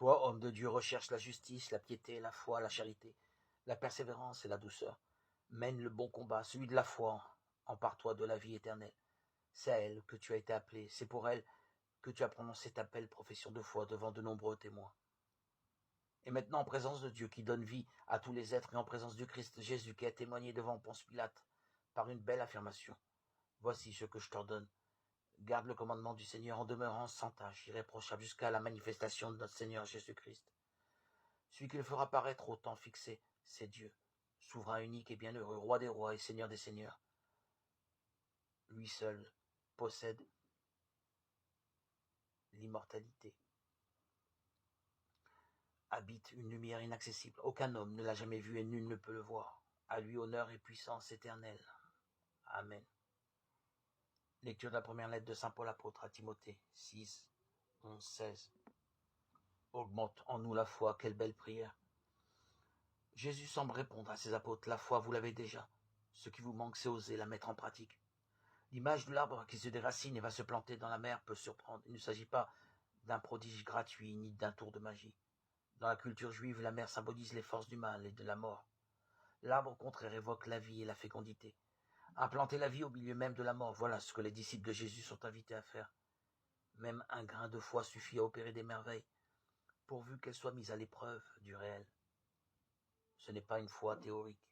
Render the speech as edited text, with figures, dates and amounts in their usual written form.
Toi, homme de Dieu, recherche la justice, la piété, la foi, la charité, la persévérance et la douceur. Mène le bon combat, celui de la foi. Empare-toi de la vie éternelle. C'est à elle que tu as été appelé. C'est pour elle que tu as prononcé ta belle profession de foi devant de nombreux témoins. Et maintenant, en présence de Dieu qui donne vie à tous les êtres et en présence du Christ Jésus qui a témoigné devant Ponce Pilate par une belle affirmation. Voici ce que je t'ordonne. Garde le commandement du Seigneur en demeurant sans tâche, irréprochable jusqu'à la manifestation de notre Seigneur Jésus-Christ. Celui qui le fera paraître au temps fixé, c'est Dieu, souverain unique et bienheureux, roi des rois et seigneur des seigneurs. Lui seul possède l'immortalité. Habite une lumière inaccessible. Aucun homme ne l'a jamais vu et nul ne peut le voir. À lui honneur et puissance éternelle. Amen. Lecture de la première lettre de saint Paul apôtre à Timothée, 6, 11, 16. Augmente en nous la foi, quelle belle prière. Jésus semble répondre à ses apôtres, la foi vous l'avez déjà. Ce qui vous manque, c'est oser la mettre en pratique. L'image de l'arbre qui se déracine et va se planter dans la mer peut surprendre. Il ne s'agit pas d'un prodige gratuit ni d'un tour de magie. Dans la culture juive, la mer symbolise les forces du mal et de la mort. L'arbre au contraire évoque la vie et la fécondité. Implanter la vie au milieu même de la mort, voilà ce que les disciples de Jésus sont invités à faire. Même un grain de foi suffit à opérer des merveilles, pourvu qu'elle soit mise à l'épreuve du réel. Ce n'est pas une foi théorique.